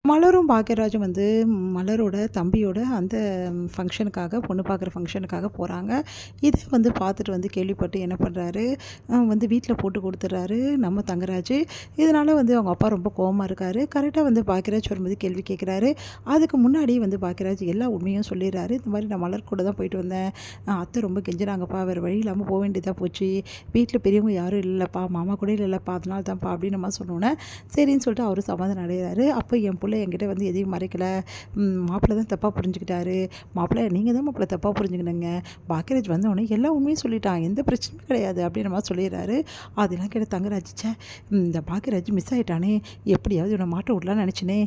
மலரும் பாக்கியராஜும் வந்து மலரோட தம்பியோட அந்த ஃபங்ஷனுக்காக பொண்ணு பார்க்குற ஃபங்ஷனுக்காக போகிறாங்க. இதை வந்து பார்த்துட்டு வந்து கேள்விப்பட்டு என்ன பண்ணுறாரு, வந்து வீட்டில் போட்டு கொடுத்துட்றாரு நம்ம தங்கராஜ். இதனால் வந்து அவங்க அப்பா ரொம்ப கோவமா இருக்கார். கரெக்டாக வந்து பாக்கியராஜ் வரும்போது கேள்வி கேட்குறாரு. அதுக்கு முன்னாடி வந்து பாக்கியராஜ் எல்லா உண்மையும் சொல்லிடுறாரு. இந்த மாதிரி நான் மலர் கூட தான் போயிட்டு வந்தேன். அத்தை ரொம்ப கெஞ்சினாங்கப்பா, வேறு வழி இல்லாமல் போக வேண்டியதாக போச்சு. வீட்டில் பெரியவங்க யாரும் இல்லைப்பா, மாமா கூட இல்லைப்பா, அதனால தான்ப்பா அப்படின்னு நம்ம சொன்னோன்னே சரின்னு சொல்லிட்டு அவரும் சமாதானம் அடைகிறாரு. அப்போ என் பிள்ளை என்கிட்ட வந்து எதையும் மறைக்கல. மாப்பிள்ளை தான் தப்பாக புரிஞ்சுக்கிட்டாரு. மாப்பிள்ளை நீங்கள் தான் மாப்பிள்ளை தப்பாக புரிஞ்சுக்கினீங்க. பாக்கியராஜ் வந்தோடனே எல்லா உண்மையும் சொல்லிட்டான், எந்த பிரச்சனையும் கிடையாது அப்படின்னு மாதிரி சொல்லிடுறாரு. அதெல்லாம் கேட்ட தங்கராஜ், இந்த பாக்கியராஜ் மிஸ் ஆகிட்டானே, எப்படியாவது இவனை மாட்ட விடலான்னு நினச்சினே,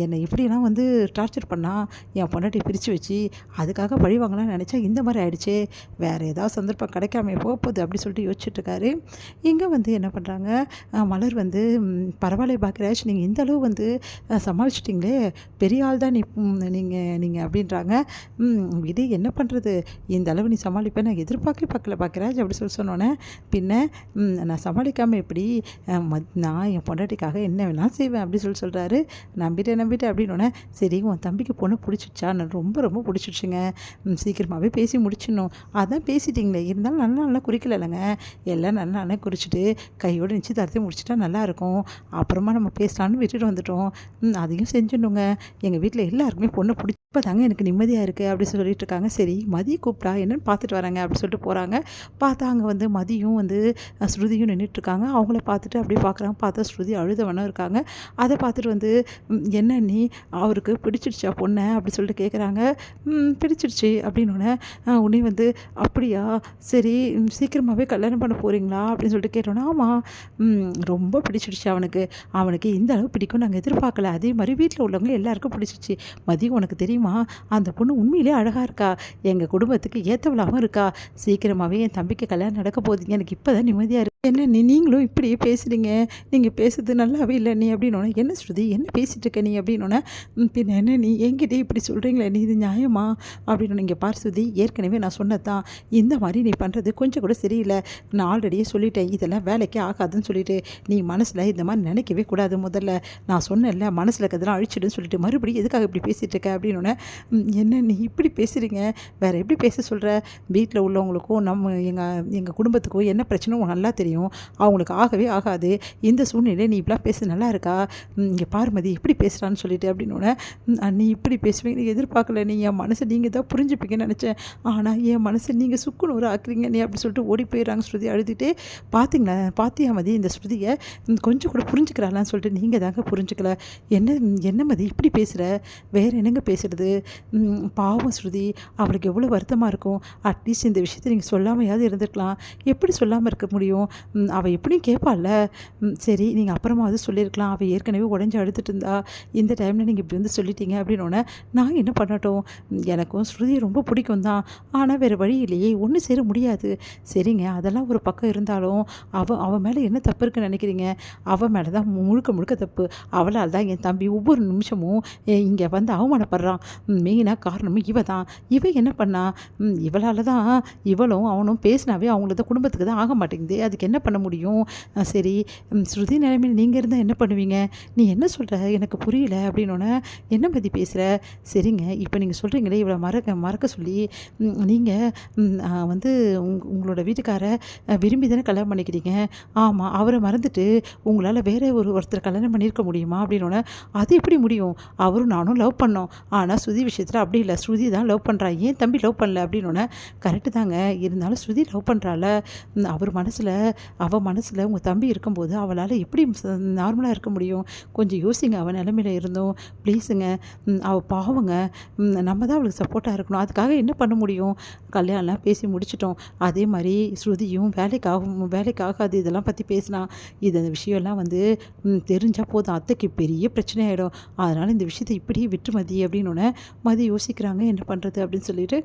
என்னை எப்படியெல்லாம் வந்து டார்ச்சர் பண்ணால் என் பொண்டாட்டி பிரித்து வச்சு அதுக்காக பழி வாங்கலாம்னு நினச்சா இந்த மாதிரி ஆயிடுச்சே, வேறு ஏதாவது சந்தர்ப்பம் கிடைக்காம போகுது அப்படி சொல்லிட்டு யோசிச்சுட்ருக்காரு. இங்கே வந்து என்ன பண்ணுறாங்க, மலர் வந்து பரவாயில்ல பாக்கியராஜ், நீங்கள் இந்த அளவு வந்து சமாளிச்சிட்டிங்களே, பெரிய ஆள் தான் நீங்கள் அப்படின்றாங்க. விடு, என்ன பண்ணுறது, இந்த அளவு நீ சமாளிப்பேன் நான் பார்க்கல பாக்கியராஜ் அப்படி சொன்னோன்னே, பின்ன நான் சமாளிக்காமல் எப்படி, நான் என் பொண்டாட்டிக்காக என்ன வேணாலும் செய்வேன் அப்படி சொல்கிறாரு. நம்பிட்டேன் அப்படின்னோடனே, சரி உன் தம்பிக்கு பொண்ணு பிடிச்சிடுச்சா, நான் ரொம்ப ரொம்ப பிடிச்சிடுச்சுங்க, சீக்கிரமாகவே பேசி முடிச்சிடணும், அதான் பேசிட்டிங்களே, இருந்தாலும் நல்லா குறிக்கலைங்க, எல்லாம் நல்லா குறிச்சிட்டு கையோடு நிச்சயதார்த்தம் முடிச்சிட்டா நல்லாயிருக்கும், அப்புறமா நம்ம பேசலான்னு விட்டுட்டு வந்துட்டோம், அதையும் செஞ்சிடணுங்க, எங்கள் வீட்டில் எல்லாருக்குமே பொண்ணு இப்போ தாங்க எனக்கு நிம்மதியாக இருக்குது அப்படி சொல்லிட்டு இருக்காங்க. சரி மதி கூப்பிட்டா என்னென்னு பார்த்துட்டு வராங்க அப்படி சொல்லிட்டு போகிறாங்க. பார்த்தா அங்கே வந்து மதியும் வந்து ஸ்ருதியும் நின்றுட்டுருக்காங்க. அவங்கள பார்த்துட்டு அப்படியே பார்க்குறாங்க. பார்த்தா ஸ்ருதி அழுதவனும் இருக்காங்க. அதை பார்த்துட்டு வந்து என்ன நீ அவருக்கு பிடிச்சிடுச்சா பொண்ணை அப்படி சொல்லிட்டு கேட்குறாங்க. பிடிச்சிடுச்சு அப்படின்னோடனே உடனே வந்து அப்படியா, சரி சீக்கிரமாகவே கல்யாணம் பண்ண போகிறீங்களா அப்படின்னு சொல்லிட்டு கேட்டோன்னா, ஆமாம் ரொம்ப பிடிச்சிடுச்சு அவனுக்கு இந்த அளவு பிடிக்கும் நாங்கள் எதிர்பார்க்கல, அதே மாதிரி வீட்டில் உள்ளவங்க எல்லாருக்கும் பிடிச்சிச்சு. மதியம் உனக்கு தெரியுமா, அந்த பொண்ணு உண்மையிலே அழகாக இருக்கா, எங்கள் குடும்பத்துக்கு ஏற்றவளாகவும் இருக்கா, சீக்கிரமாகவே என் தம்பிக்கு கல்யாணம் நடக்க போகுதுங்க, எனக்கு இப்போ தான் நிம்மதியாக இருக்குது. என்ன நீங்களும் இப்படியே பேசுகிறீங்க, நீங்கள் பேசுறது நல்லாவே இல்லை நீ அப்படின்னோடனே, என்ன ஸ்ருதி என்ன பேசிகிட்டு இருக்க நீ அப்படின்னோடனே, பின்ன என்ன நீ என்கிட்டே இப்படி சொல்கிறீங்களே, நீ இது நியாயமா அப்படின்னு. நீங்கள் பார் ஸ்ருதி, ஏற்கனவே நான் சொன்னது தான், இந்த மாதிரி நீ பண்ணுறது கொஞ்சம் கூட சரியில்லை, நான் ஆல்ரெடியே சொல்லிட்டேன் இதெல்லாம் வேலைக்கே ஆகாதுன்னு சொல்லிட்டு, நீ மனசில் இந்த மாதிரி நினைக்கவே கூடாது, முதல்ல நான் சொன்னேன்ல மனசில் இருக்கிறதெல்லாம் அழிச்சிடுன்னு சொல்லிட்டு மறுபடியும் எதுக்காக இப்படி பேசிகிட்டு இருக்க அப்படின்னோடனே, என்ன நீ இப்படி பேசுகிறீங்க, வேறு எப்படி பேச சொல்கிற, வீட்டில் உள்ளவங்களுக்கும் எங்கள் குடும்பத்துக்கும் என்ன பிரச்சனை உனக்கு நல்லா தெரியும், அவங்களுக்கு ஆகவே ஆகாது, இந்த சூழ்நிலை நீ இப்படிலாம் பேச நல்லா இருக்கா, இங்கே பார்மதி எப்படி பேசுகிறான்னு சொல்லிட்டு அப்படின்னோடனே, நீ இப்படி பேசுவீங்க எதிர்பார்க்கல, நீ என் மனசை நீங்கள் தான் புரிஞ்சுப்பீங்கன்னு நினச்சேன், ஆனால் என் மனசை நீங்கள் சுக்குநூறு ஆக்குறீங்க நீ அப்படி சொல்லிட்டு ஓடி போயிடுறாங்க. ஸ்ருதி அழுதுகிட்டே, பாத்தியா மதி இந்த ஸ்ருதியை கொஞ்சம் கூட புரிஞ்சுக்கிறாளான்னு சொல்லிட்டு, நீங்கள் தாங்க புரிஞ்சுக்கல, என்ன மதி இப்படி பேசுகிற, வேறு என்னங்க பேசுகிறது, பாவம் ஸ்ருதி, அவளுக்கு எவ்வளோ வருத்தமாக இருக்கும், அட்லீஸ்ட் இந்த விஷயத்தை நீங்கள் சொல்லாமையாவது இருந்திருக்கலாம், எப்படி சொல்லாமல் இருக்க முடியும், அவள் எப்படியும் கேட்பாள்ல, சரி நீங்கள் அப்புறமாவது சொல்லியிருக்கலாம், அவள் ஏற்கனவே உடஞ்சி அழுதுட்டு இருந்தா, இந்த டைமில் நீங்கள் இப்படி வந்து சொல்லிட்டீங்க அப்படின்னோடனே, நான் என்ன பண்ணட்டும், எனக்கும் ஸ்ருதியை ரொம்ப பிடிக்கும் தான், ஆனால் வேறு வழி இல்லையே, ஒன்று சேர முடியாது, சரிங்க அதெல்லாம் ஒரு பக்கம் இருந்தாலும் அவள் மேலே என்ன தப்பு இருக்குன்னு நினைக்கிறீங்க, அவள் மேலே தான் முழுக்க தப்பு, அவளால் தான் என் தம்பி ஒவ்வொரு நிமிஷமும் இங்கே வந்து அவமானப்படுறான், மெயினாக காரணமும் இவ தான், இவ என்ன பண்ணா, இவளால் தான் இவளும் அவனும் பேசினாவே அவங்களது குடும்பத்துக்கு தான் ஆக மாட்டேங்குது, அதுக்கு என்ன பண்ண முடியும், சரி ஸ்ருதி நிலைமையில் நீங்கள் இருந்தால் என்ன பண்ணுவீங்க, நீ என்ன சொல்கிற எனக்கு புரியல அப்படின்னோடனே, என்ன பற்றி பேசுகிற, சரிங்க இப்போ நீங்கள் சொல்கிறீங்களே இவளை மறக்க சொல்லி, நீங்கள் வந்து உங்களோட வீட்டுக்கார விரும்பி தானே கல்யாணம் பண்ணிக்கிறீங்க, ஆமாம் அவரை மறந்துட்டு உங்களால் வேற ஒருத்தர் கல்யாணம் பண்ணியிருக்க முடியுமா அப்படின்னோடனே, அது எப்படி முடியும், அவரும் நானும் லவ் பண்ணோம், ஆனால் ஸ்ருதி விஷயத்தில் அப்படி இல்லை, ஸ்ருதி தான் லவ் பண்ணுறா, ஏன் தம்பி லவ் பண்ணல அப்படின்னோடனே, கரெக்டு தாங்க, இருந்தாலும் ஸ்ருதி லவ் பண்ணுறாள், அவள் மனசில் உங்கள் தம்பி இருக்கும்போது அவளால் எப்படி நார்மலாக இருக்க முடியும், கொஞ்சம் யோசிங்க, அவன் நிலைமையில் இருந்தோம் ப்ளீஸுங்க, அவள் பாவங்க, நம்ம தான் அவளுக்கு சப்போர்ட்டாக இருக்கணும், அதுக்காக என்ன பண்ண முடியும், கல்யாணம்லாம் பேசி முடிச்சிட்டோம், அதே மாதிரி ஸ்ருதியும் வேலைக்காகாது இதெல்லாம் பற்றி பேசினா, இந்த விஷயம்லாம் வந்து தெரிஞ்சால் போதும் அத்தைக்கு பெரிய பிரச்சனை ஆகிடும், அதனால் இந்த விஷயத்தை இப்படியே விட்டு மதி அப்படின்னோடனே, மதி யோசிக்கிறாங்க என்ன பண்ணுறது அப்படின்னு சொல்லிட்டு